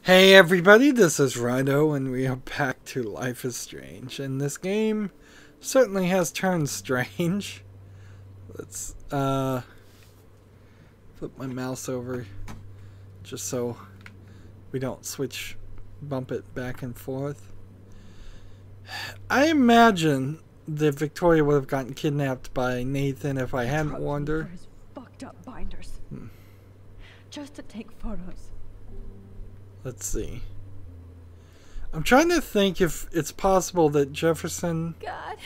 Hey everybody, this is Rydo, and we are back to Life is Strange. And this game certainly has turned strange. Let's flip my mouse over just so we don't bump it back and forth. I imagine that Victoria would have gotten kidnapped by Nathan if I hadn't warned her. His fucked up binders. Just to take photos. Let's see. I'm trying to think if it's possible that Jefferson... God.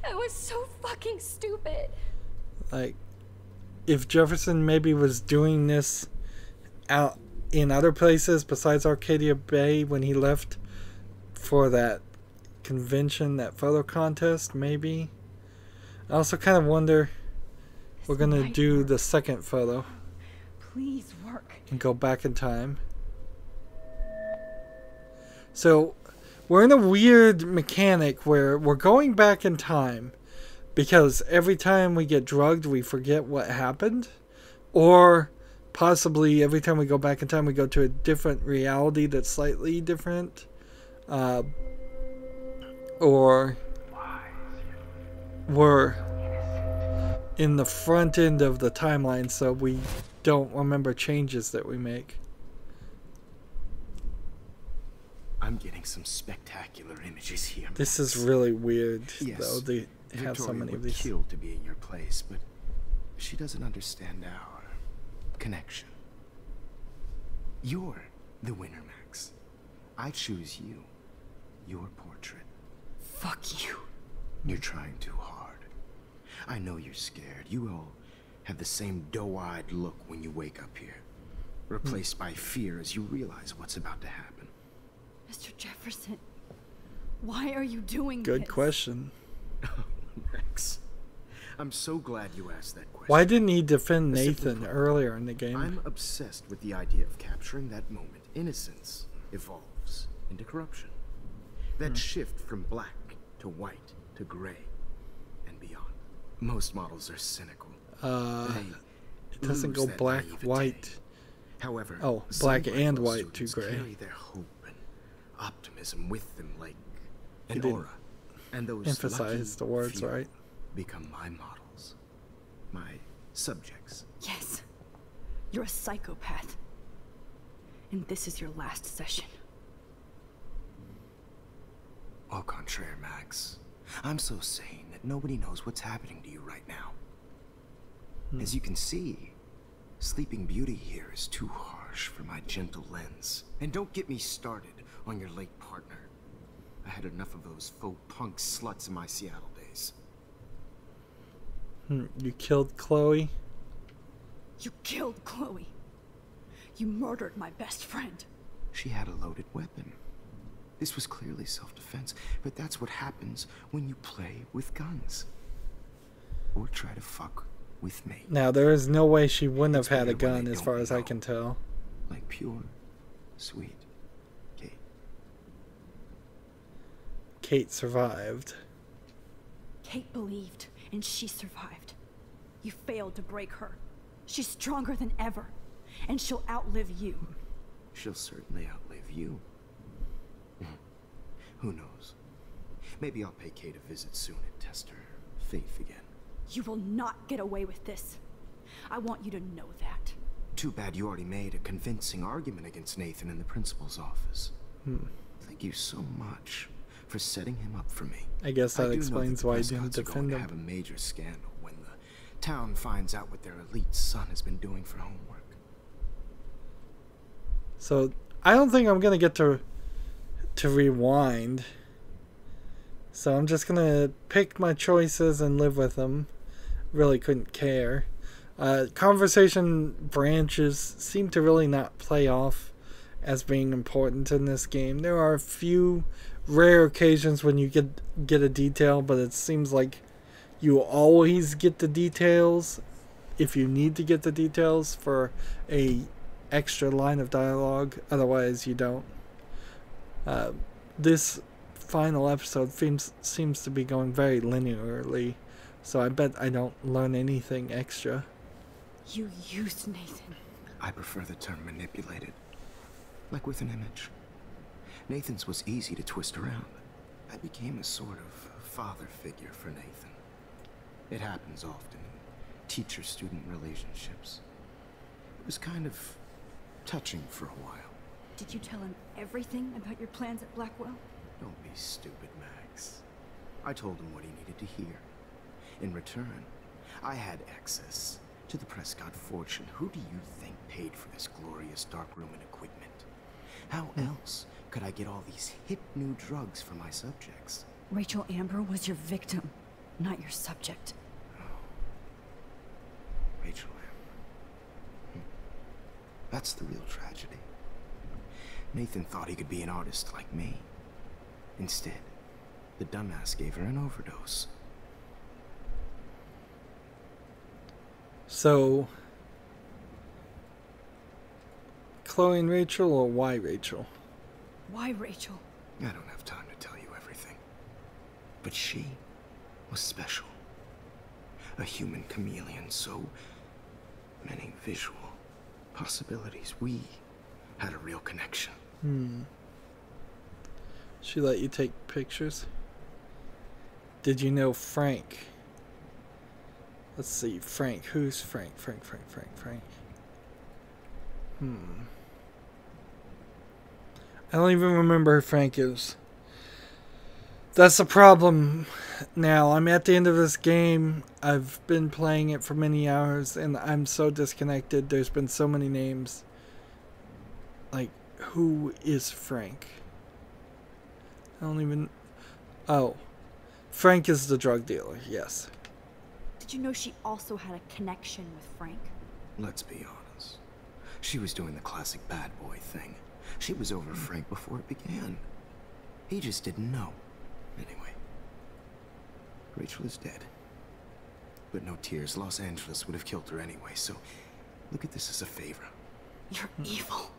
That was so fucking stupid. Like, if Jefferson maybe was doing this out in other places besides Arcadia Bay when he left for that convention, that photo contest, maybe. I also kind of wonder... We're going to do the second photo. Please work. And go back in time. So, we're in a weird mechanic where we're going back in time because every time we get drugged, we forget what happened. Or possibly every time we go back in time, we go to a different reality that's slightly different. Or we're in the front end of the timeline, so we don't remember changes that we make. I'm getting some spectacular images here. This is really weird, yes, though. They have so many of these. Victoria would kill to be in your place, but she doesn't understand our connection. You're the winner, Max. I choose you. Your portrait. Fuck you. You're trying too hard. I know you're scared. You all have the same doe-eyed look when you wake up here, replaced by fear as you realize what's about to happen. Mr. Jefferson, why are you doing this? Good question. Max, I'm so glad you asked that question. Why didn't he defend Nathan earlier in the game? I'm obsessed with the idea of capturing that moment. Innocence evolves into corruption. That shift from black to white to gray and beyond. Most models are cynical. It doesn't go black, white. However, oh, black and white to gray. Carry their hope and optimism with them like an aura. And those emphasize the words, right? Become my models. My subjects. Yes. You're a psychopath. And this is your last session. Au contraire, Max. I'm so sane that nobody knows what's happening to you right now. As you can see, Sleeping Beauty here is too harsh for my gentle lens. And don't get me started on your late partner. I had enough of those faux punk sluts in my Seattle days. You killed Chloe? You killed Chloe. You murdered my best friend. She had a loaded weapon. This was clearly self-defense, but that's what happens when you play with guns. Or try to fuck with me. Now, there is no way she wouldn't have had a gun as far as I can tell. Like pure, sweet Kate. Kate survived. Kate believed, and she survived. You failed to break her. She's stronger than ever, and she'll outlive you. She'll certainly outlive you. Who knows? Maybe I'll pay Kate a visit soon and test her faith again. You will not get away with this. I want you to know that. Too bad you already made a convincing argument against Nathan in the principal's office. Thank you so much for setting him up for me. I guess that explains why I didn't defend him. Have a major scandal when the town finds out what their elite son has been doing for homework. So I don't think I'm gonna get to rewind. So I'm just gonna pick my choices and live with them. Really couldn't care. Conversation branches seem to really not play off as being important in this game. There are a few rare occasions when you get a detail, but it seems like you always get the details if you need to get the details for a extra line of dialogue. Otherwise, you don't. This final episode seems to be going very linearly, so I bet I don't learn anything extra. You used Nathan. I prefer the term manipulated. Like with an image. Nathan's was easy to twist around. I became a sort of father figure for Nathan. It happens often in teacher-student relationships. It was kind of touching for a while. Did you tell him everything about your plans at Blackwell? Don't be stupid, Max. I told him what he needed to hear. In return, I had access to the Prescott fortune. Who do you think paid for this glorious darkroom and equipment? How else could I get all these hip new drugs for my subjects? Rachel Amber was your victim, not your subject. Rachel Amber. That's the real tragedy. Nathan thought he could be an artist like me. Instead, the dumbass gave her an overdose. So, Chloe and Rachel, or why Rachel? Why Rachel? I don't have time to tell you everything. But she was special. A human chameleon, so many visual possibilities. We had a real connection. She let you take pictures? Did you know Frank? Let's see, Frank. Who's Frank? Frank. I don't even remember who Frank is. That's the problem now. I'm at the end of this game. I've been playing it for many hours, and I'm so disconnected. There's been so many names. Like, who is Frank? I don't even... Oh. Frank is the drug dealer, yes. Did you know she also had a connection with Frank? Let's be honest. She was doing the classic bad boy thing. She was over Frank before it began. He just didn't know. Anyway, Rachel is dead. But no tears. Los Angeles would have killed her anyway, so look at this as a favor. You're evil.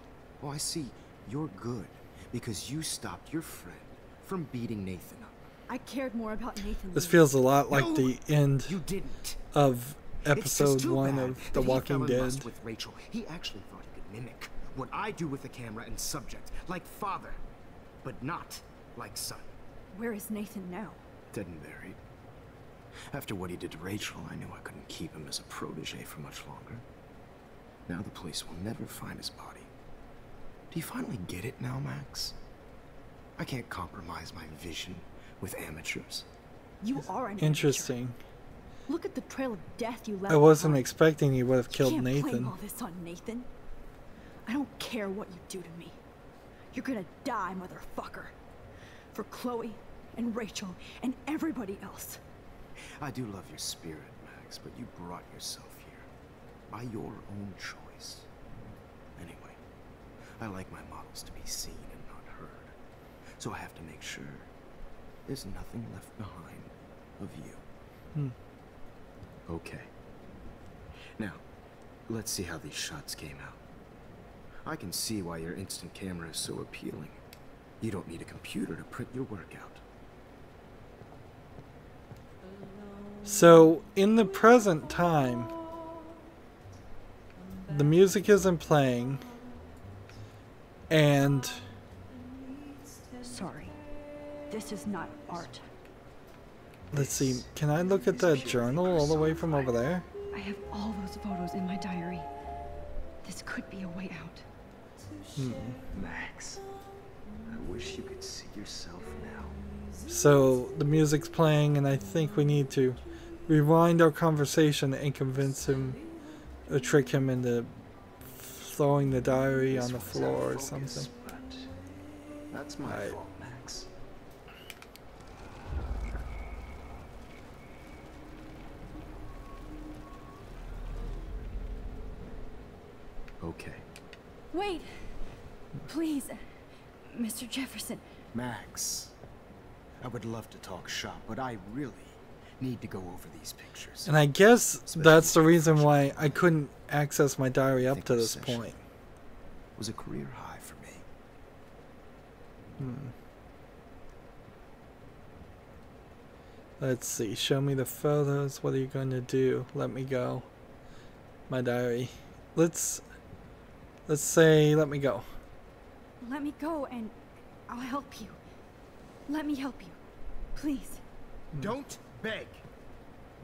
Oh, I see. You're good because you stopped your friend from beating Nathan up. I cared more about Nathan. This feels a lot like No, the end you didn't. of It's just episode too 1 bad of The that he Walking fell in Dead. lust with Rachel. He actually thought he could mimic what I do with the camera and subject, like father, but not like son. Where is Nathan now? Dead and buried. After what he did to Rachel, I knew I couldn't keep him as a protege for much longer. Now the police will never find his body. Do you finally get it now, Max? I can't compromise my vision with amateurs. You are an Interesting. amateur. Look at the trail of death you left I wasn't behind. expecting he would have You killed can't blame Nathan. all this on Nathan. I don't care what you do to me. You're gonna die, motherfucker. For Chloe and Rachel and everybody else. I do love your spirit, Max, but you brought yourself here by your own choice. Anyway, I like my models to be seen and not heard, so I have to make sure there's nothing left behind of you. Okay. Now, let's see how these shots came out. I can see why your instant camera is so appealing. You don't need a computer to print your work out. So, in the present time, the music isn't playing, and... Sorry. This is not art. Let's see, can I look at that journal all the way from over there? I have all those photos in my diary. This could be a way out. Max, I wish you could see yourself now. So, the music's playing, and I think we need to rewind our conversation and convince him, or trick him into throwing the diary on the floor or something. But that's my Right. fault, Max. Okay. Wait! Please, Mr. Jefferson. Max, I would love to talk shop, but I really need to go over these pictures. And I guess that's the reason why I couldn't access my diary up to this point. It was a career high for me. Let's see, show me the photos. What are you going to do? Let me go. My diary. Let's say let me go. Let me go and I'll help you. Let me help you. Please. Don't beg.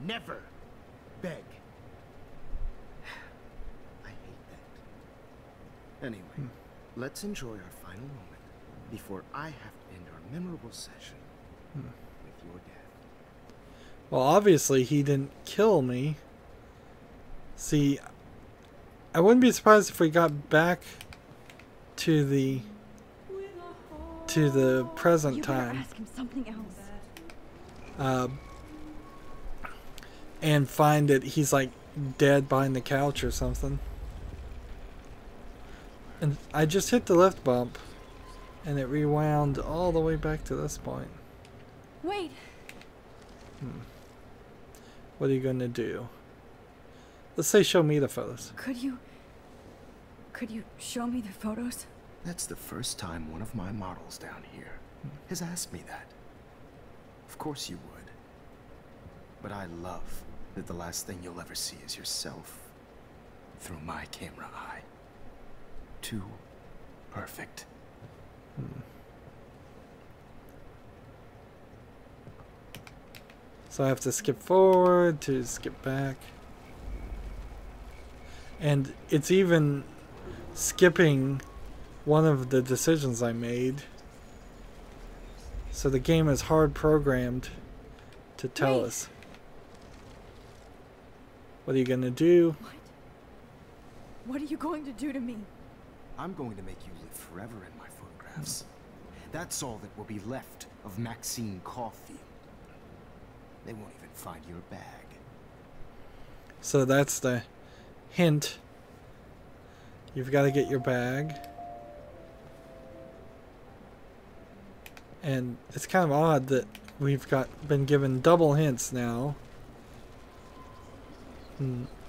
Never beg. I hate that. Anyway, let's enjoy our final moment before I have to end our memorable session with your dad. Well, obviously he didn't kill me. See, I wouldn't be surprised if we got back to the present time. Ask him something else. And find that he's like dead behind the couch or something. And I just hit the lift bump and it rewound all the way back to this point. Wait. What are you going to do? Let's say show me the photos. Could you show me the photos? That's the first time one of my models down here has asked me that. Of course you would. But I love that the last thing you'll ever see is yourself through my camera eye. Too perfect. So I have to skip forward to skip back. And it's even skipping one of the decisions I made. So the game is hard programmed to tell us. What are you gonna do? What are you going to do to me? I'm going to make you live forever in my photographs. That's all that will be left of Max Caulfield. They won't even find your bag. So that's the hint. You've got to get your bag. And it's kind of odd that we've been given double hints now.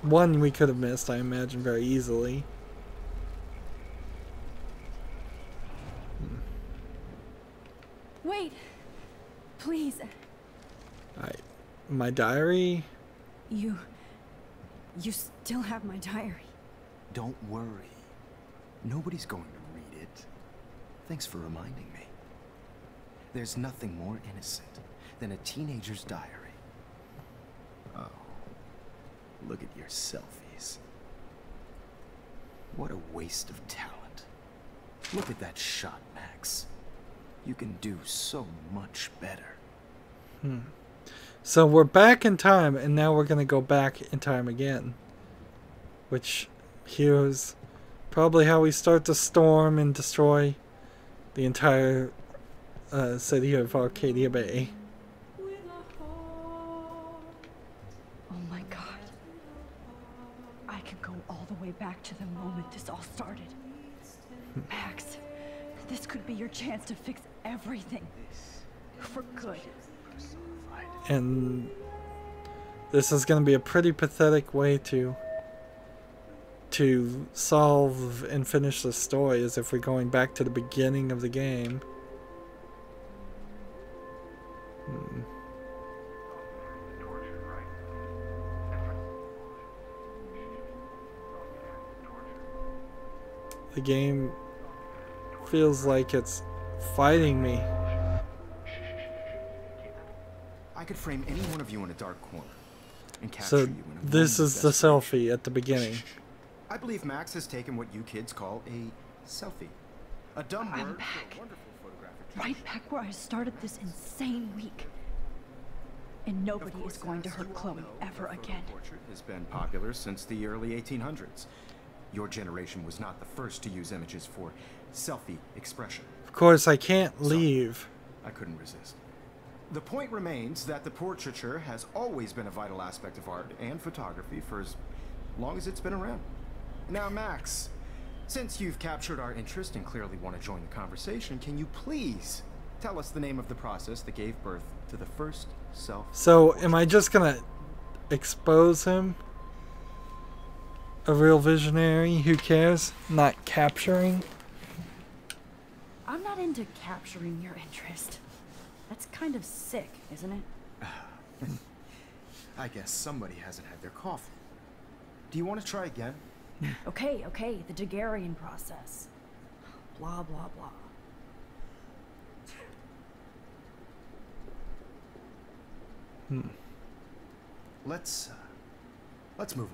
One we could have missed, I imagine, very easily. Wait. Please. Alright. My diary. You still have my diary. Don't worry. Nobody's going to read it. Thanks for reminding me. There's nothing more innocent than a teenager's diary. Oh. Look at your selfies. What a waste of talent. Look at that shot, Max. You can do so much better. So we're back in time, and now we're going to go back in time again. Which, here's probably how we start to storm and destroy the entire city of Arcadia Bay. Oh my god. I can go all the way back to the moment this all started. Max, this could be your chance to fix everything. For good. And this is going to be a pretty pathetic way to solve and finish the story, as if we're going back to the beginning of the game. The game feels like it's fighting me. I could frame any one of you in a dark corner and capture So you in a this moment of is the desperation. selfie at the beginning. I believe Max has taken what you kids call a selfie. A dumb I'm word back. for a wonderful photographic Right back where I started this insane week. And nobody is going to hurt Chloe ever again. Portrait has been popular since the early 1800s. Your generation was not the first to use images for selfie expression. Of course, I can't leave. I couldn't resist. The point remains that the portraiture has always been a vital aspect of art and photography for as long as it's been around. Now, Max, since you've captured our interest and clearly want to join the conversation, can you please tell us the name of the process that gave birth to the first self? So, am I just gonna expose him? A real visionary? Who cares? Not capturing? I'm not into capturing your interest. That's kind of sick, isn't it? I guess somebody hasn't had their coffee. Do you want to try again? Okay, the Daguerrean process. blah, blah, blah. Let's move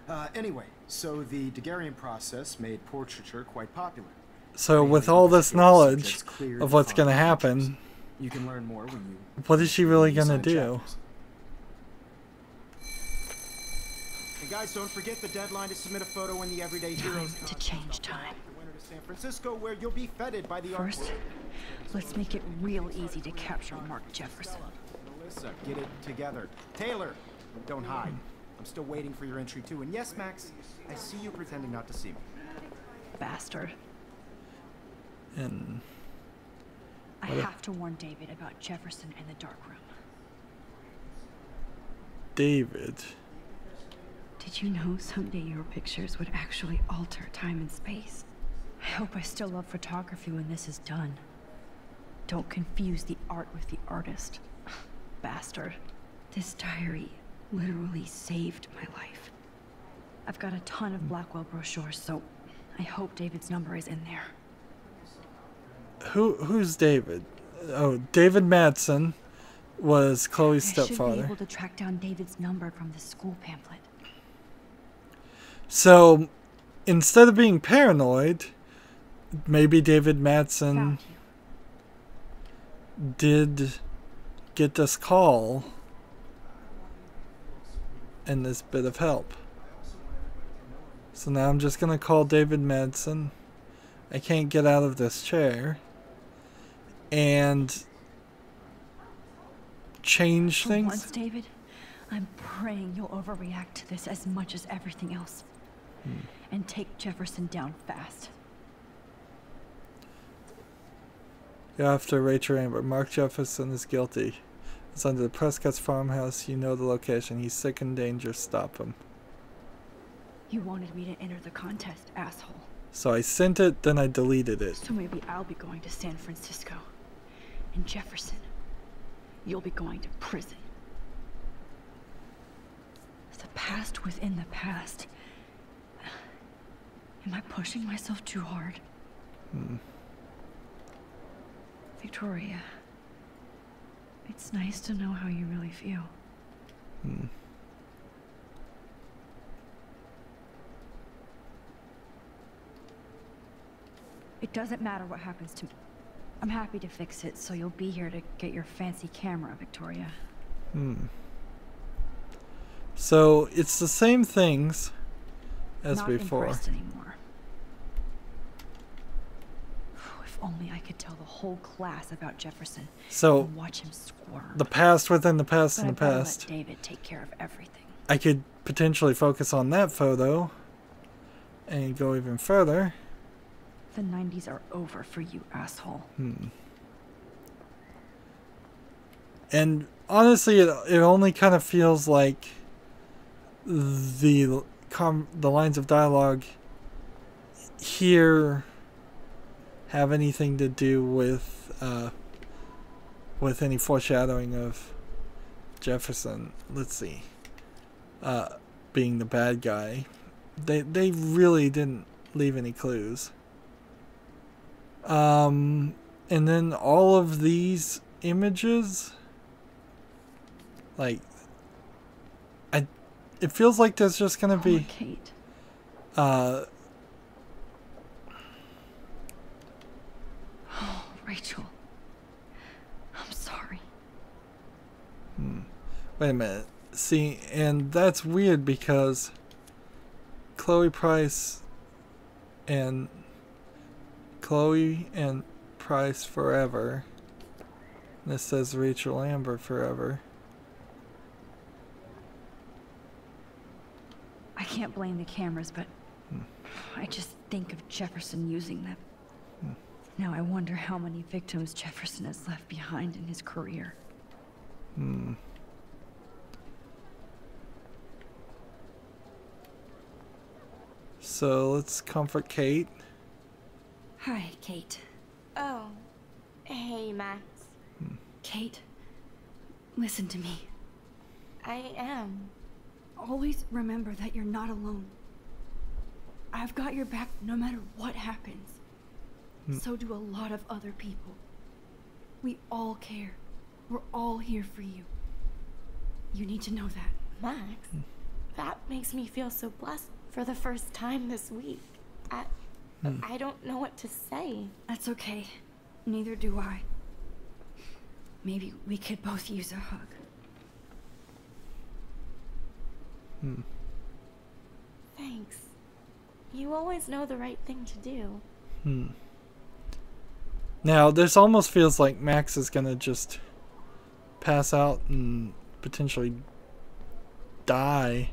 on. Anyway, so the Daguerrean process made portraiture quite popular. So with all this knowledge of what's going to happen, you can learn more when you. what is she really going to do? And guys, don't forget the deadline to submit a photo in the Everyday Heroes To change time. to San Francisco, where you'll be feted by the First, let's make it real easy to capture Mark Jefferson. Melissa, get it together. Taylor, don't hide. I'm still waiting for your entry too. And yes, Max, I see you pretending not to see me. Bastard. And I have to warn David about Jefferson and the dark room. David. Did you know someday your pictures would actually alter time and space? I hope I still love photography when this is done. Don't confuse the art with the artist. Bastard. This diary literally saved my life. I've got a ton of Blackwell brochures, so I hope David's number is in there. Who's David? Oh, David Madsen was Chloe's I should stepfather. be able to track down David's number from the school pamphlet. So instead of being paranoid, maybe David Madsen Found you. did get this call and this bit of help. So now I'm just going to call David Madsen. I can't get out of this chair. And change For things. once, David, I'm praying you'll overreact to this as much as everything else. And take Jefferson down fast. After Rachel Amber, Mark Jefferson is guilty. It's under the Prescott's farmhouse. You know the location. He's sick and dangerous. Stop him. You wanted me to enter the contest, asshole. So I sent it, then I deleted it. So maybe I'll be going to San Francisco. And Jefferson, you'll be going to prison. The past within the past. Am I pushing myself too hard? Victoria, it's nice to know how you really feel. It doesn't matter what happens to me. I'm happy to fix it, so you'll be here to get your fancy camera, Victoria. So it's the same things as Not before. impressed anymore. Oh, if only I could tell the whole class about Jefferson So and watch him squirm. the past within the past But and I the better past. let David take care of everything. I could potentially focus on that photo and go even further. The 90s are over for you, asshole. And honestly, it only kind of feels like the lines of dialogue here have anything to do with any foreshadowing of Jefferson. Let's see, being the bad guy. They really didn't leave any clues. And then all of these images, like, it feels like there's just gonna Poor be Kate. uh Oh, Rachel. I'm sorry. wait a minute. See, and that's weird because Chloe and Price forever. This says Rachel Amber forever. I can't blame the cameras, but I just think of Jefferson using them. Now I wonder how many victims Jefferson has left behind in his career. So let's comfort Kate. Hi, Kate. Oh, hey, Max. Kate, listen to me. I am. Always remember that you're not alone. I've got your back no matter what happens. So do a lot of other people. We all care. We're all here for you. You need to know that. Max, that makes me feel so blessed for the first time this week. I don't know what to say. That's okay. Neither do I. Maybe we could both use a hug. Thanks. You always know the right thing to do. Now, this almost feels like Max is gonna just pass out and potentially die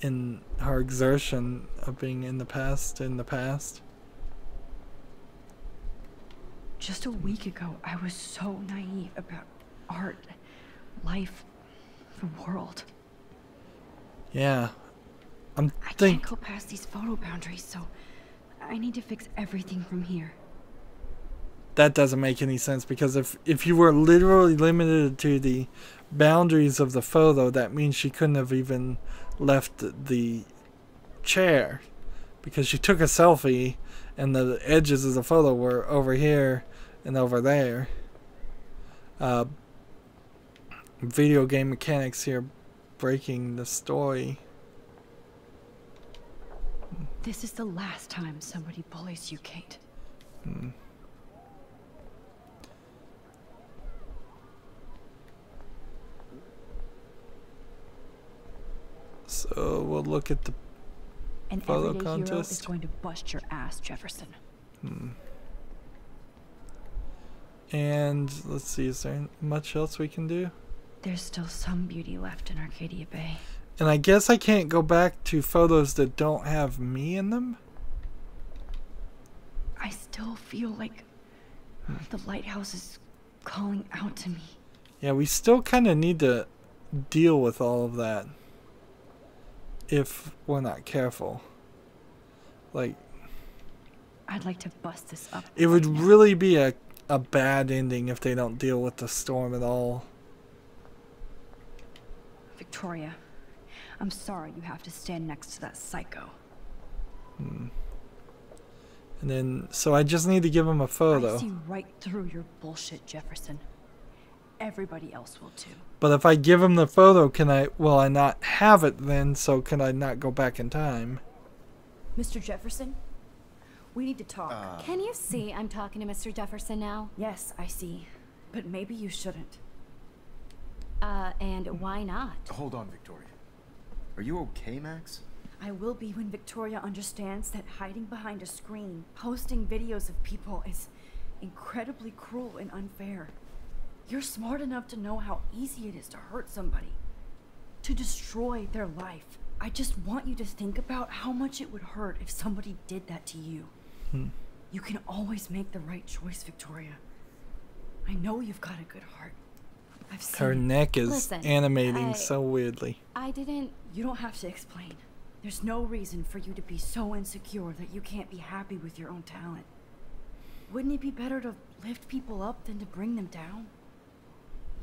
in her exertion of being in the past. Just a week ago, I was so naive about art, life, the world. Yeah. I can't go past these photo boundaries, so I need to fix everything from here. That doesn't make any sense, because if you were literally limited to the boundaries of the photo, that means she couldn't have even left the chair, because she took a selfie and the edges of the photo were over here and over there. Video game mechanics here breaking the story. This is the last time somebody bullies you, Kate. So we'll look at the An photo everyday hero contest. is going to bust your ass, Jefferson. And let's see, is there much else we can do? There's still some beauty left in Arcadia Bay. And I guess I can't go back to photos that don't have me in them? I still feel like the lighthouse is calling out to me. Yeah, we still kind of need to deal with all of that if we're not careful. Like, I'd like to bust this up. it would right now. really be a bad ending if they don't deal with the storm at all. Victoria, I'm sorry you have to stand next to that psycho. And then, so I just need to give him a photo. I see right through your bullshit, Jefferson. Everybody else will too. But if I give him the photo, will I not have it then, so can I not go back in time? Mr. Jefferson, we need to talk. Can you see I'm talking to Mr. Jefferson now? Yes, I see. But maybe you shouldn't. And why not? Hold on, Victoria. Are you okay, Max? I will be when Victoria understands that hiding behind a screen, posting videos of people is incredibly cruel and unfair. You're smart enough to know how easy it is to hurt somebody, to destroy their life. I just want you to think about how much it would hurt if somebody did that to you. You can always make the right choice, Victoria. I know you've got a good heart. I've seen Her it. neck is Listen, animating so weirdly. I didn't... You don't have to explain. There's no reason for you to be so insecure that you can't be happy with your own talent. Wouldn't it be better to lift people up than to bring them down?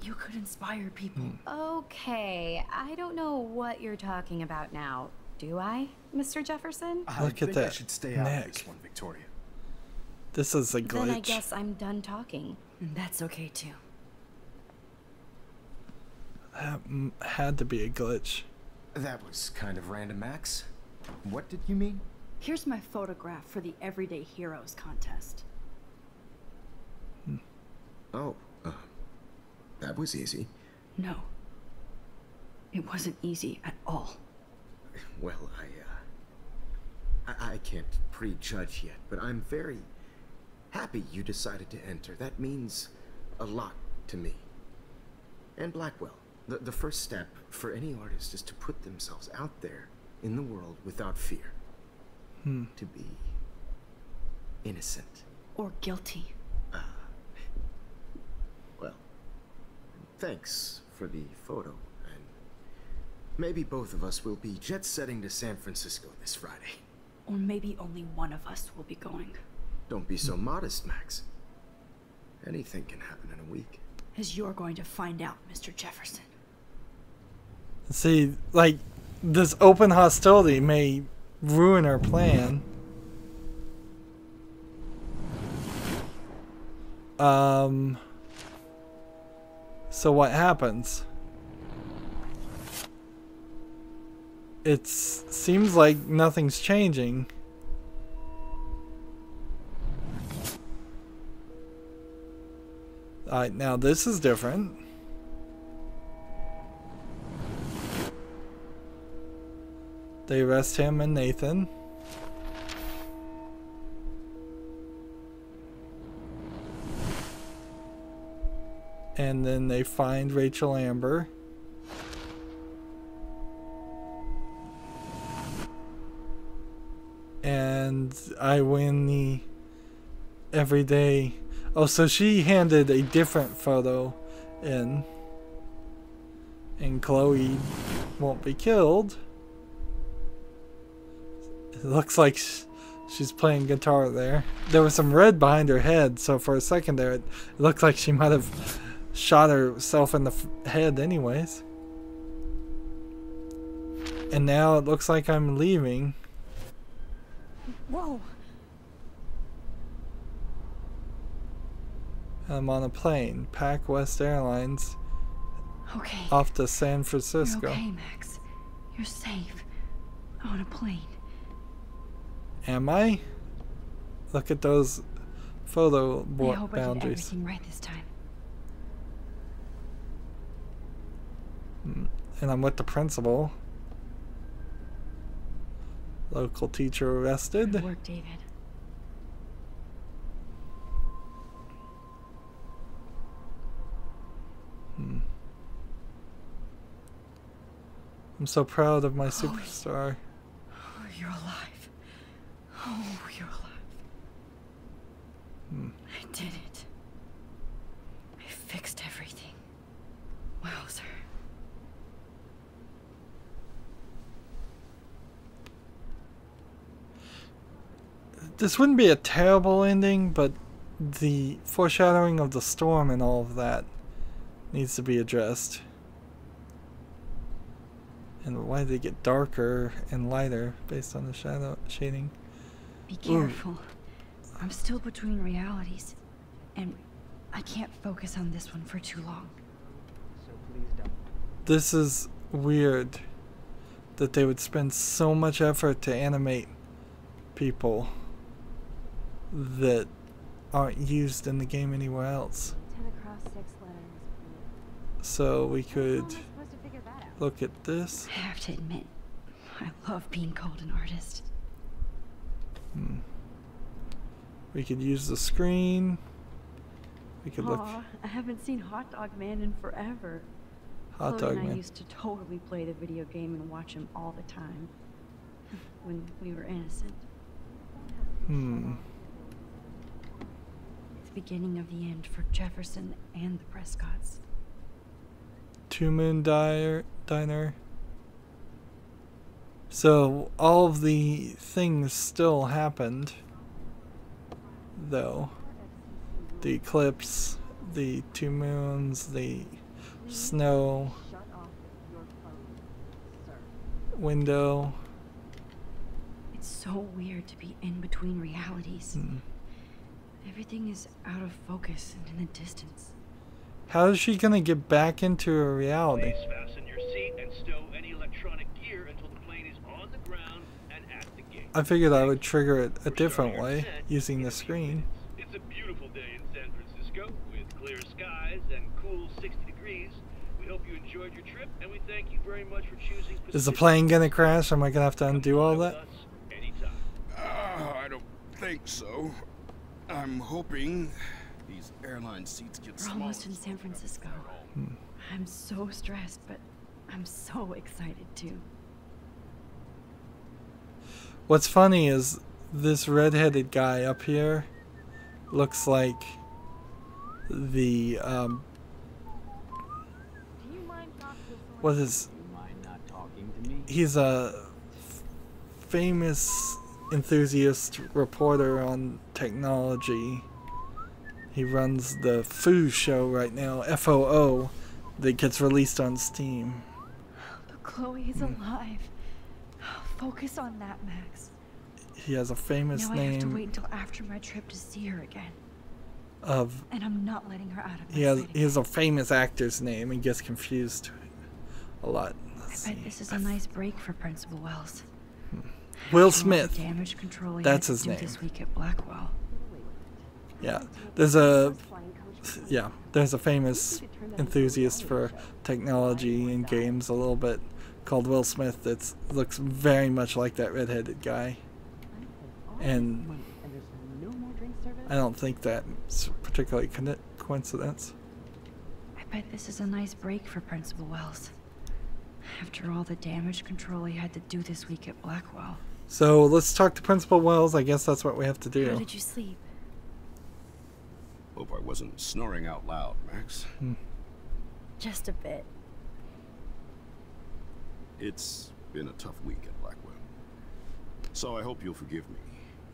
You could inspire people. Okay, I don't know what you're talking about now. Do I, Mr. Jefferson? Look at I that should stay out of neck. this one, Victoria. This is a glitch. Then I guess I'm done talking. And that's okay too. That had to be a glitch. That was kind of random, Max. What did you mean? Here's my photograph for the Everyday Heroes contest. Oh, that was easy. No. It wasn't easy at all. Well, I can't prejudge yet, but I'm very happy you decided to enter. That means a lot to me. And Blackwell. The first step for any artist is to put themselves out there in the world without fear. To be innocent. Or guilty. Well, thanks for the photo, and maybe both of us will be jet-setting to San Francisco this Friday. Or maybe only one of us will be going. Don't be so modest, Max. Anything can happen in a week. As you're going to find out, Mr. Jefferson. See, like, this open hostility may ruin her plan. So what happens? It seems like nothing's changing. Alright, now this is different. They arrest him and Nathan. And then they find Rachel Amber. And I win the everyday. Oh, so she handed a different photo in. And Chloe won't be killed. It looks like she's playing guitar there. There was some red behind her head, so for a second there, it looked like she might have shot herself in the head anyways. And now it looks like I'm leaving. Whoa. I'm on a plane. Pac West Airlines. Okay. Off to San Francisco. You're okay, Max. You're safe. On a plane. Am I? Look at those photo I hope I did boundaries. everything right this time. And I'm with the principal. Local teacher arrested. Good work, David. I'm so proud of my superstar. Oh, you're alive. Oh, you're alive. I did it. I fixed everything. Wowzer. This wouldn't be a terrible ending, but the foreshadowing of the storm and all of that needs to be addressed. And why did they get darker and lighter based on the shading? Be careful. I'm still between realities, and I can't focus on this one for too long. So please don't. This is weird that they would spend so much effort to animate people that aren't used in the game anywhere else. 10 across 6 letters. So we could How am I supposed to figure that out? look at this. I have to admit, I love being called an artist. We could use the screen. We could look. Aw, I haven't seen Hot Dog Man in forever. Hot Chloe Dog and I Man. used to totally play the video game and watch him all the time. When we were innocent. It's the beginning of the end for Jefferson and the Prescotts. Two Moon Diner. So all of the things still happened, though. The eclipse, the 2 moons, the snow, Shut off your phone, sir. window. It's so weird to be in between realities. Everything is out of focus and in the distance. How is she gonna get back into her reality? Please fasten your seat and stow any electronic gear until the plane is on the ground and at the gate. I figured I would trigger it a different way using the screen. It's a beautiful day in San Francisco with clear skies and cool 60 degrees. We hope you enjoyed your trip and we thank you very much for choosing Is the plane gonna crash? Am I gonna have to undo all that? Anytime. I don't think so. I'm hoping these airline seats get We're smaller. almost in San Francisco. I'm so stressed, but I'm so excited too. What's funny is this red-headed guy up here looks like the Do you mind talking to someone? what is Do you mind not talking to me? he's a famous enthusiast reporter on technology. He runs the Foo show right now, FOO, that gets released on Steam. But Chloe is alive. Oh, Focus on that, Max. He has a famous Now I have to wait name until after my trip to see her again. of. And I'm not letting her out of my He has sight a famous actor's name and gets confused a lot. Let's I bet see. this is a nice break for Principal Wells. Will After all the Smith. damage control he That's had to his do name. this week at Blackwell. Yeah, there's a famous enthusiast for technology and games a little bit called Will Smith that looks very much like that redheaded guy, and I don't think that's particularly coincidence. I bet this is a nice break for Principal Wells. After all the damage control he had to do this week at Blackwell. So let's talk to Principal Wells. I guess that's what we have to do. How did you sleep? Hope I wasn't snoring out loud, Max. Just a bit. It's been a tough week at Blackwell. So I hope you'll forgive me.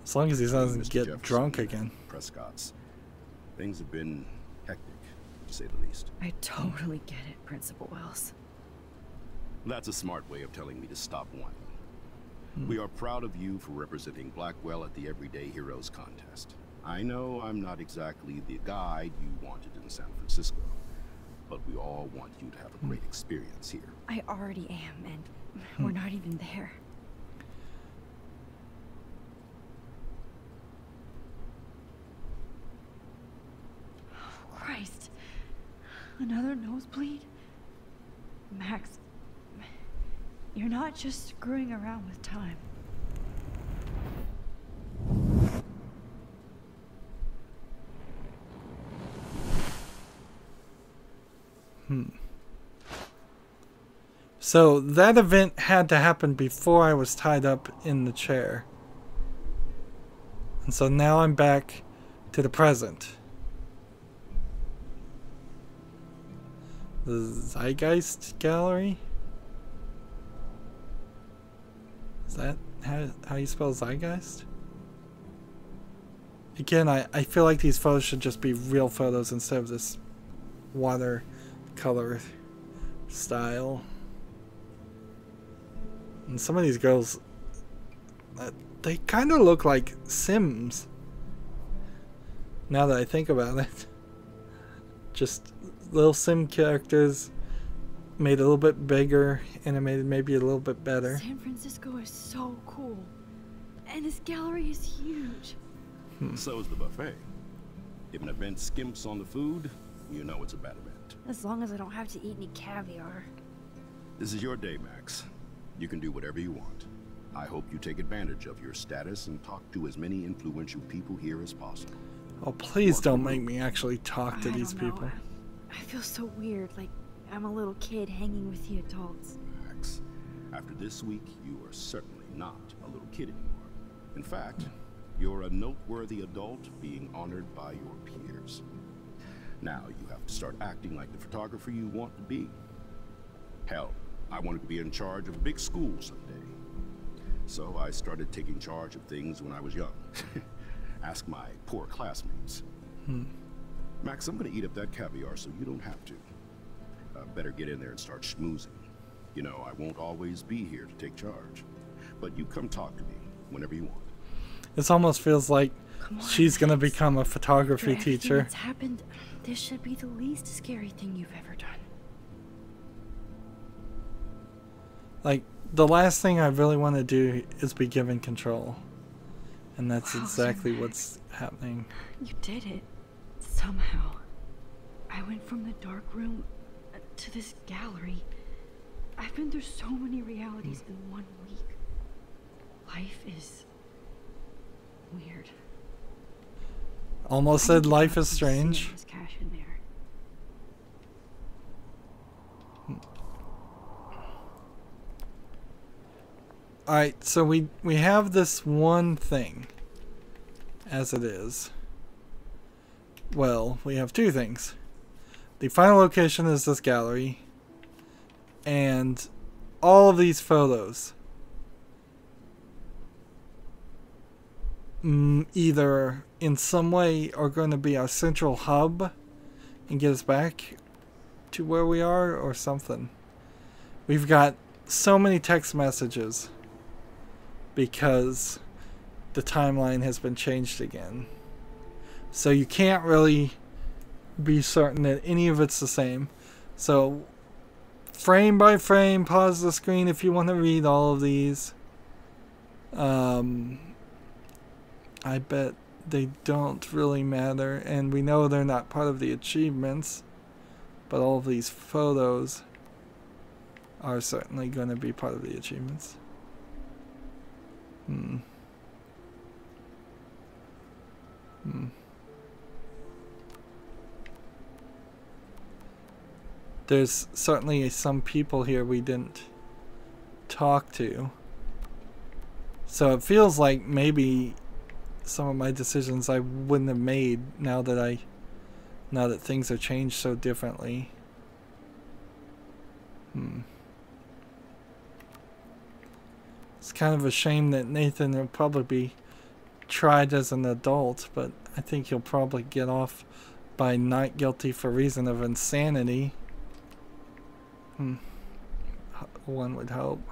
As long as he doesn't Mr. get Jefferson drunk and again. Prescott's. Things have been hectic, to say the least. I totally get it, Principal Wells. That's a smart way of telling me to stop whining. We are proud of you for representing Blackwell at the Everyday Heroes contest. I know I'm not exactly the guide you wanted in San Francisco, but we all want you to have a great experience here. I already am, and we're not even there. Oh, Christ. Another nosebleed? Max, you're not just screwing around with time. So that event had to happen before I was tied up in the chair. And so now I'm back to the present. The Zeitgeist Gallery? Is that how you spell Zeitgeist? Again, I feel like these photos should just be real photos instead of this watercolor style. And some of these girls, they kind of look like Sims. Now that I think about it. Just little Sim characters made a little bit bigger, animated maybe a little bit better. San Francisco is so cool. And this gallery is huge. So is the buffet. If an event skimps on the food, you know it's a bad event. As long as I don't have to eat any caviar. This is your day, Max. You can do whatever you want. I hope you take advantage of your status and talk to as many influential people here as possible. Oh, please don't make me actually talk to these people. I feel so weird, like I'm a little kid hanging with the adults. Max, after this week, you are certainly not a little kid anymore. In fact, you're a noteworthy adult being honored by your peers. Now you have to start acting like the photographer you want to be. Hell, I wanted to be in charge of a big school someday. So I started taking charge of things when I was young. Ask my poor classmates. Max, I'm gonna eat up that caviar so you don't have to. Better get in there and start schmoozing. You know, I won't always be here to take charge. But you come talk to me whenever you want. This almost feels like she's gonna become a photography After everything teacher. that's happened, this should be the least scary thing you've ever done. Like, the last thing I really want to do is be given control. And that's exactly what's happening. You did it. Somehow. I went from the dark room to this gallery. I've been through so many realities in 1 week. Life is weird. Almost said life is strange. There's cash in there. Alright, so we have this one thing. As it is. Well, we have two things. The final location is this gallery. And all of these photos. Either in some way are going to be our central hub and get us back to where we are or something. We've got so many text messages because the timeline has been changed again. So you can't really be certain that any of it's the same. So frame by frame, pause the screen if you want to read all of these. I bet they don't really matter, and we know they're not part of the achievements, but all of these photos are certainly going to be part of the achievements. There's certainly some people here we didn't talk to. So it feels like maybe some of my decisions I wouldn't have made now that things are changed so differently. It's kind of a shame that Nathan will probably be tried as an adult, but I think he'll probably get off by not guilty for reason of insanity. One would hope,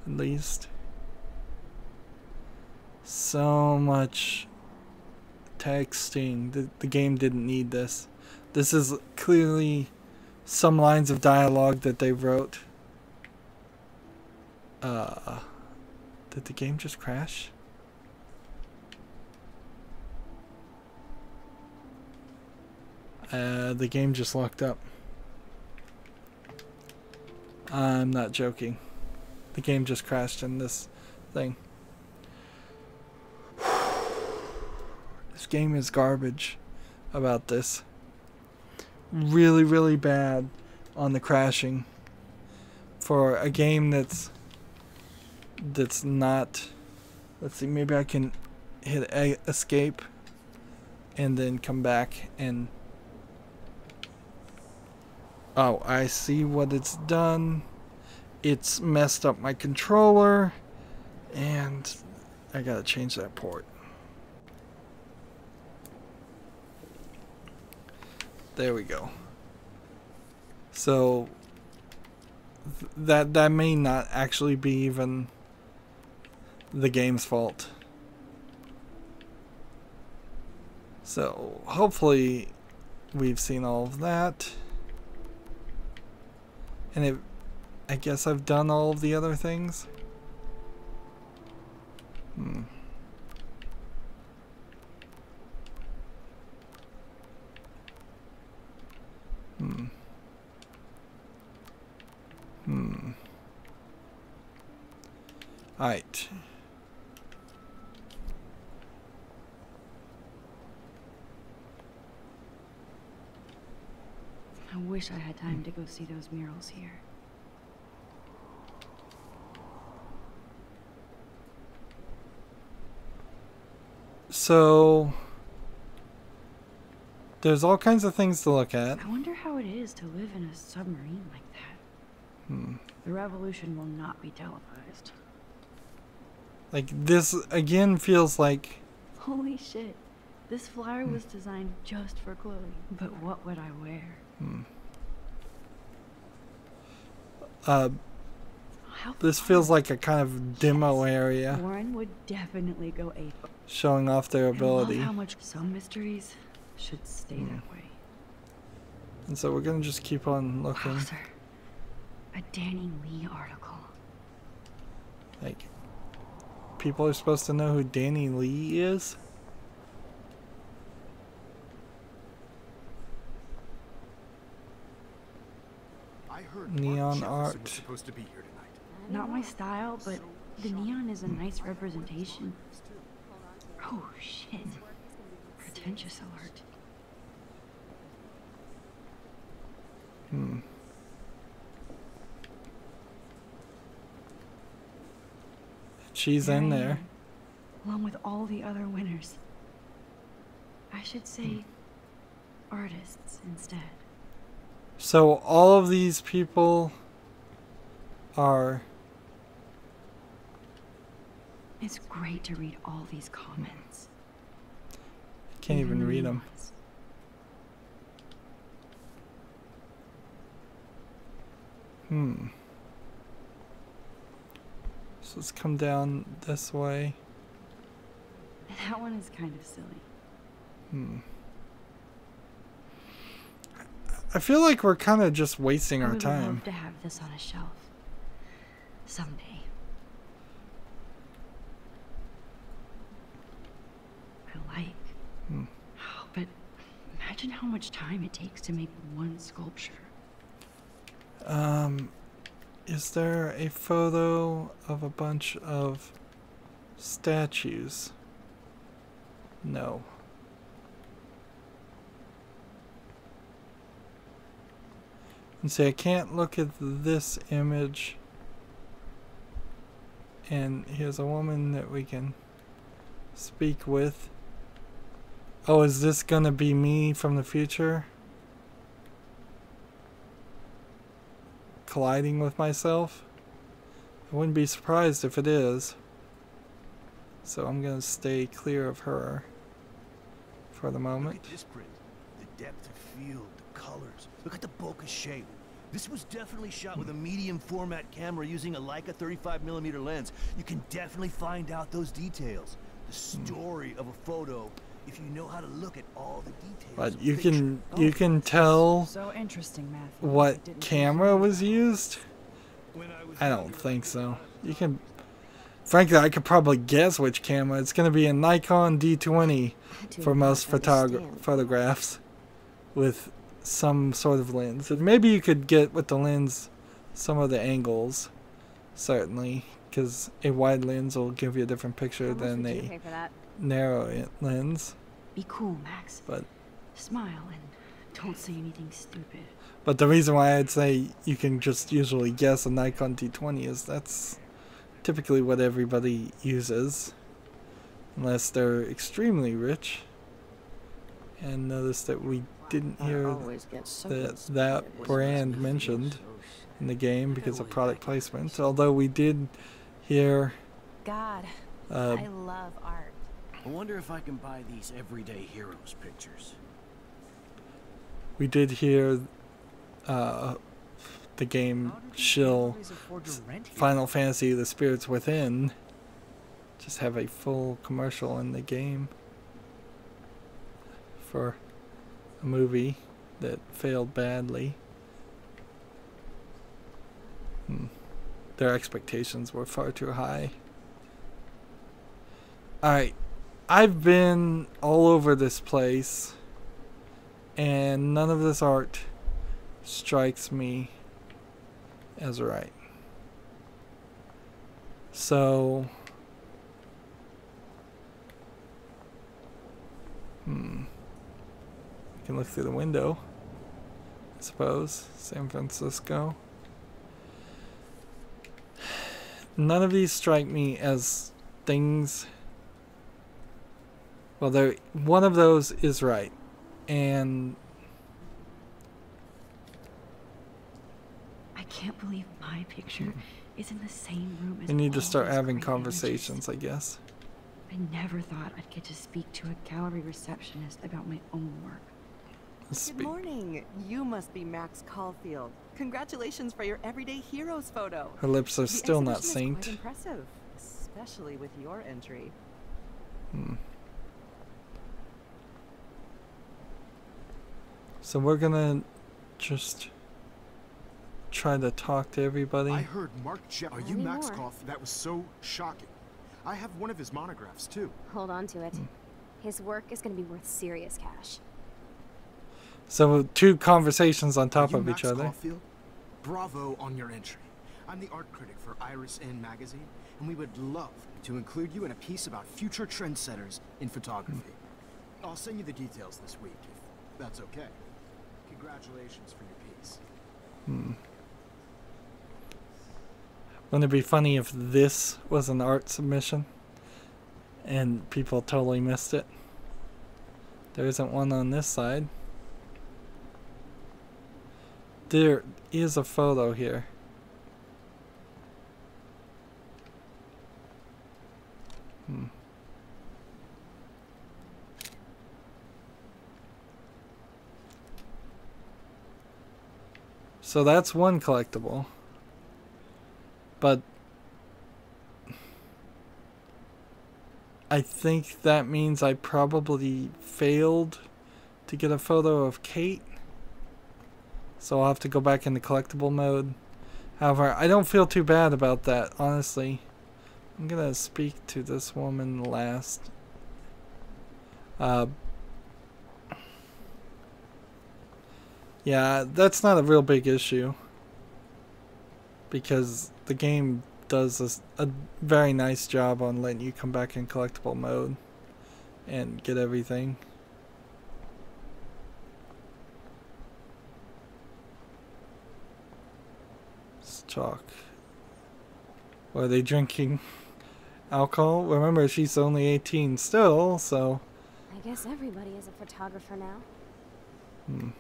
at least. So much texting. The game didn't need this. This is clearly some lines of dialogue that they wrote. Did the game just crash? The game just locked up. I'm not joking. The game just crashed in this thing. This game is garbage about this. Really, really bad on the crashing. For a game that's not... Let's see, maybe I can hit escape and then come back and... Oh, I see what it's done. It's messed up my controller, and I gotta change that port. There we go. So that may not actually be even the game's fault. So hopefully we've seen all of that. And I guess I've done all of the other things. Alright. I wish I had time to go see those murals here. So there's all kinds of things to look at. I wonder how it is to live in a submarine like that. The revolution will not be televised. Like, this again feels like... Holy shit. This flyer was designed just for Chloe. But what would I wear? This feels like a kind of demo area. Warren would definitely go ape. Showing off their ability. I love how much some mysteries should stay that way. And so we're gonna just keep on looking. Wow, sir. A Danny Lee article. Like, people are supposed to know who Danny Lee is? I heard Neon Mark Jefferson art. was supposed to be here tonight. Not my style, but the neon is a nice representation. Oh shit. Pretentious alert. She's There in I there. am, along with all the other winners. I should say artists instead. So all of these people are... It's great to read all these comments. Can't even the read new them. ones. So let's come down this way. That one is kind of silly. I feel like we're kind of just wasting I our would time. love to have this on a shelf. Someday. I like. Oh, but imagine how much time it takes to make one sculpture. Is there a photo of a bunch of statues? No. And see, I can't look at this image. And here's a woman that we can speak with. Oh, is this gonna be me from the future? Colliding with myself? I wouldn't be surprised if it is. So I'm gonna stay clear of her for the moment. Look at this print. The depth of field, the colors. Look at the bokeh shape. This was definitely shot with a medium format camera using a Leica 35mm lens. You can definitely find out those details. The story of a photo if you know how to look at all the details. But you can tell So interesting, Matthew. what camera was used? I don't think so. You can, frankly, I could probably guess which camera. It's going to be a Nikon D20 for most photographs with some sort of lens. And maybe you could get with the lens some of the angles, certainly, because a wide lens will give you a different picture than a narrow lens. Be cool, Max. But smile and don't say anything stupid. But the reason why I'd say you can just usually guess a Nikon D20 is that's typically what everybody uses, unless they're extremely rich. And notice that we didn't hear that brand mentioned in the game because of product placement, although we did hear God, I love art. I wonder if I can buy these everyday heroes pictures. we did hear the game shill Final Fantasy The Spirits Within just have a full commercial in the game for a movie that failed badly. Their expectations were far too high. Alright, I've been all over this place and none of this art strikes me as right. So you can look through the window, I suppose. San Francisco. None of these strike me as things. Well, one of those is right, and I can't believe my picture is in the same room as we need to all start these having great conversations, images. I guess. I never thought I'd get to speak to a gallery receptionist about my own work. Good morning. You must be Max Caulfield. Congratulations for your Everyday Heroes photo. Her lips are The still not exhibition is synced. quite impressive, especially with your entry. So we're gonna just try to talk to everybody. I heard Mark Jeff. Are you Any Max more? Caulfield? That was so shocking. I have one of his monographs too. Hold on to it. His work is going to be worth serious cash. So two conversations on top Are you of Max each other. Caulfield? Bravo on your entry. I'm the art critic for Iris N magazine, and we would love to include you in a piece about future trendsetters in photography. I'll send you the details this week, if that's okay. Congratulations for your piece. Wouldn't it be funny if this was an art submission and people totally missed it? There isn't one on this side. There is a photo here. So that's one collectible. But I think that means I probably failed to get a photo of Kate. So I'll have to go back into collectible mode. However, I don't feel too bad about that, honestly. I'm gonna speak to this woman last. Yeah, that's not a real big issue. Because the game does a very nice job on letting you come back in collectible mode and get everything. Let's talk. Are they drinking alcohol? Remember, she's only 18 still, so... I guess everybody is a photographer now.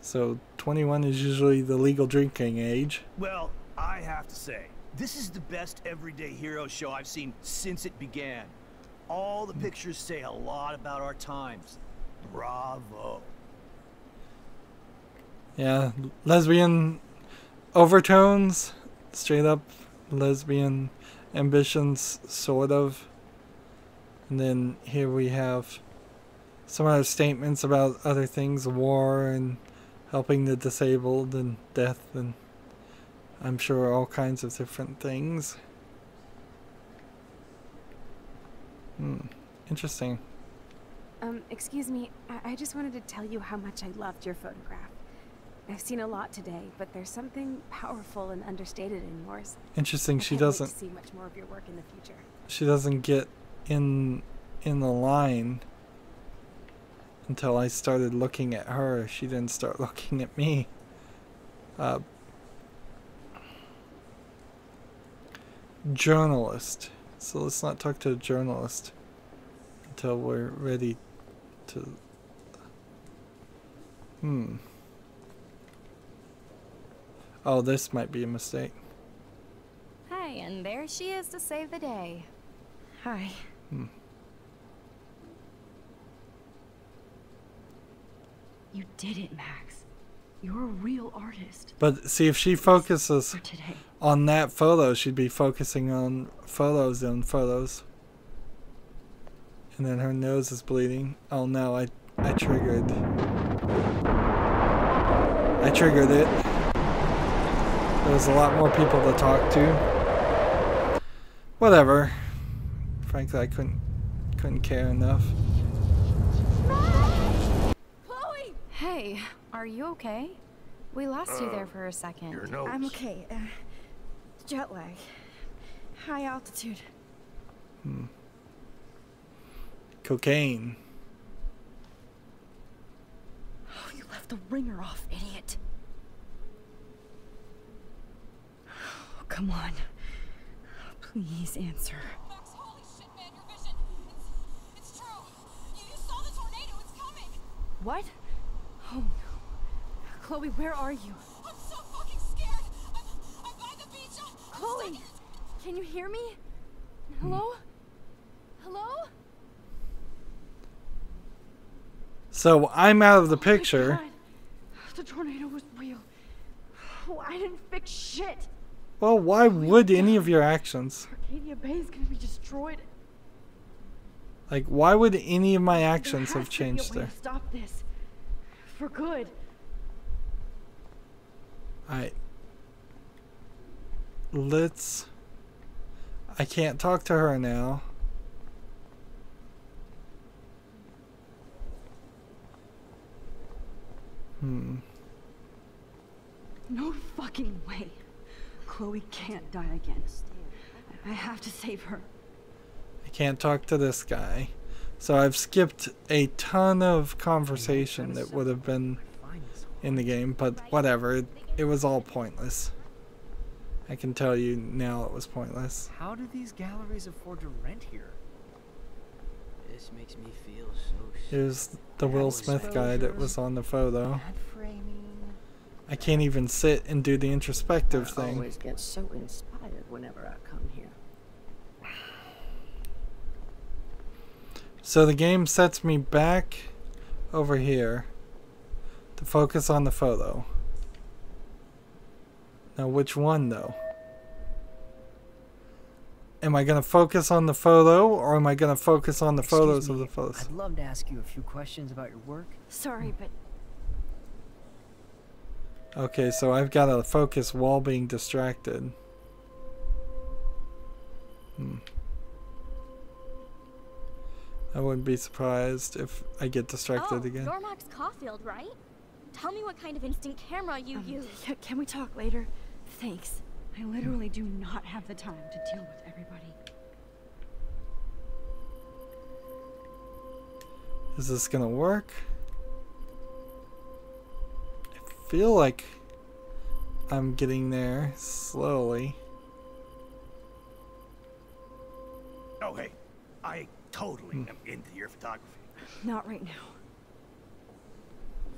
So 21 is usually the legal drinking age. Well, I have to say, this is the best everyday hero show I've seen since it began. All the pictures say a lot about our times. Bravo. Yeah, lesbian overtones, straight up lesbian ambitions, sort of. And then here we have some other statements about other things, war and helping the disabled and death and I'm sure all kinds of different things. Interesting. Excuse me, I just wanted to tell you how much I loved your photograph. I've seen a lot today, but there's something powerful and understated in yours. Interesting, I she can't wait doesn't to see much more of your work in the future. She doesn't get in the line until I started looking at her. She didn't start looking at me. Journalist. So let's not talk to a journalist until we're ready to... Oh, this might be a mistake. Hey, and there she is to save the day. Hi. You did it, Max. You're a real artist. But see, if she focuses on that photo, she'd be focusing on photos and photos. And then her nose is bleeding. Oh no, I triggered. I triggered it. There's a lot more people to talk to. Whatever. Frankly, I couldn't care enough. Chloe! Hey, are you okay? We lost you there for a second. Your nose. I'm okay. Jet lag. High altitude. Cocaine. Oh, you left the ringer off, idiot. Oh, come on. Please answer. Max, holy shit, man, your vision. It's true. You saw the tornado. It's coming. What? Oh no. Chloe, where are you? I'm so fucking scared. I'm by the beach. Chloe! Can you hear me? Hello? Hello? So I'm out of the picture. Oh my God. The tornado was real. Oh, I didn't fix shit. Well, why would any of your actions? Arcadia Bay is gonna be destroyed. Like, why would any of my actions There have has to be a changed way there? to stop this. For good. Alright. Let's... I can't talk to her now. No fucking way. Chloe can't die again. I have to save her. I can't talk to this guy. So I've skipped a ton of conversation that would have been in the game, but whatever. It was all pointless. I can tell you now it was pointless. How do these galleries afford to rent here? This makes me feel so Here's the Will Smith guy that was on the photo. I can't even sit and do the introspective I thing. always get so inspired whenever I come here. So the game sets me back over here to focus on the photo. Now which one though? Am I going to focus on the photo, or am I going to focus on the photos of the photos? I'd love to ask you a few questions about your work. Sorry, but... Okay, so I've got to focus while being distracted. I wouldn't be surprised if I get distracted again. You're Max Caulfield, right? Tell me what kind of instant camera you use. Yeah, can we talk later? Thanks. I literally do not have the time to deal with everybody. Is this gonna work? I feel like I'm getting there slowly. Oh, hey, I totally am into your photography. Not right now.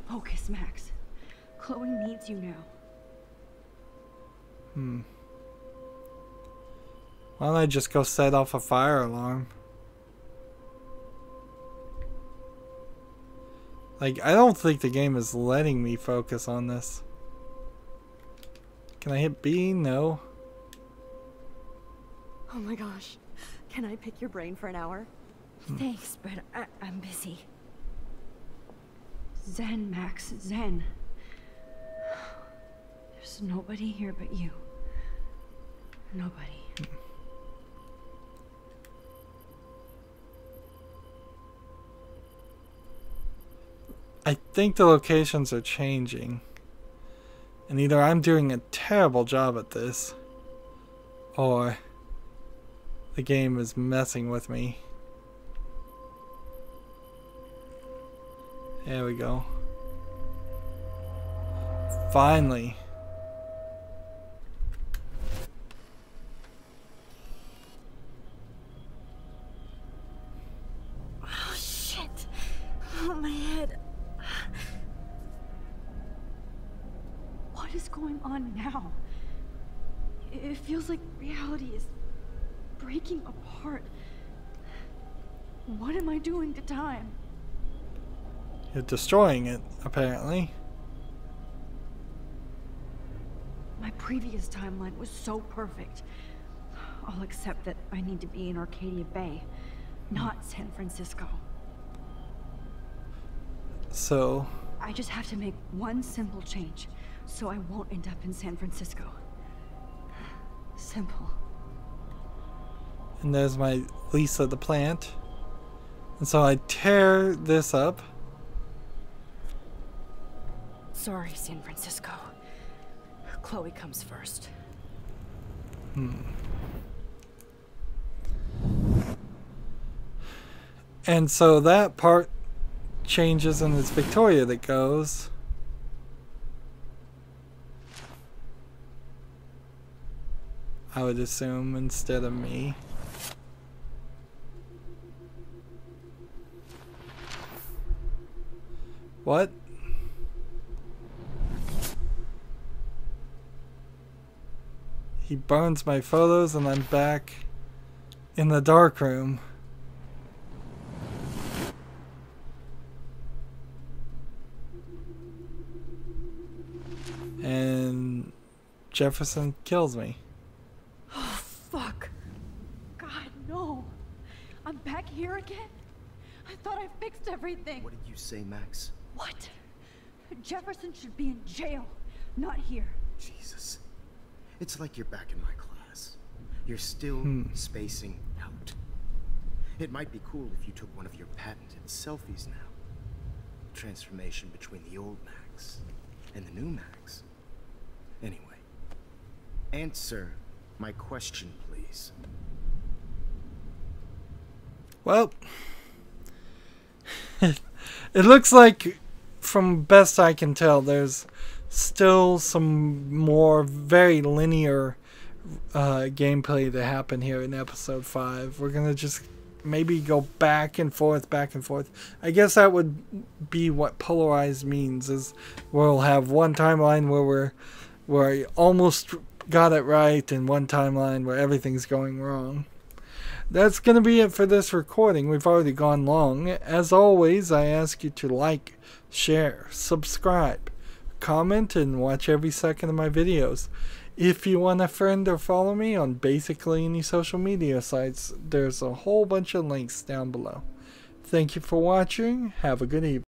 Focus, Max. Chloe needs you now. Why don't I just go set off a fire alarm? Like, I don't think the game is letting me focus on this. Can I hit B? No. Oh my gosh. Can I pick your brain for an hour? Thanks, but I'm busy. Zen, Max, Zen. There's nobody here but you. Nobody. I think the locations are changing. And either I'm doing a terrible job at this, or the game is messing with me. There we go. Finally. Oh, shit. Oh, my head. What is going on now? It feels like reality is breaking apart. What am I doing to time? You're destroying it, apparently. My previous timeline was so perfect. I'll accept that I need to be in Arcadia Bay, not San Francisco. So... I just have to make one simple change, so I won't end up in San Francisco. Simple. And there's my Lisa the plant. And so I tear this up. Sorry, San Francisco. Chloe comes first. And so that part changes and it's Victoria that goes. I would assume, instead of me. What? He burns my photos and I'm back in the dark room. And Jefferson kills me. Oh, fuck. God, no. I'm back here again? I thought I fixed everything. What did you say, Max? What? Jefferson should be in jail, not here. Jesus. It's like you're back in my class. You're still spacing out. It might be cool if you took one of your patented selfies now. Transformation between the old Max and the new Max. Anyway, answer my question, please. Well, it looks like, from best I can tell, there's still some more very linear gameplay to happen here in episode 5. We're gonna just maybe go back and forth. I guess that would be what polarized means, is we'll have one timeline where we almost got it right and one timeline where everything's going wrong. That's going to be it for this recording. We've already gone long. As always, I ask you to like, share, subscribe, comment, and watch every second of my videos. If you want to friend or follow me on basically any social media sites, there's a whole bunch of links down below. Thank you for watching. Have a good evening.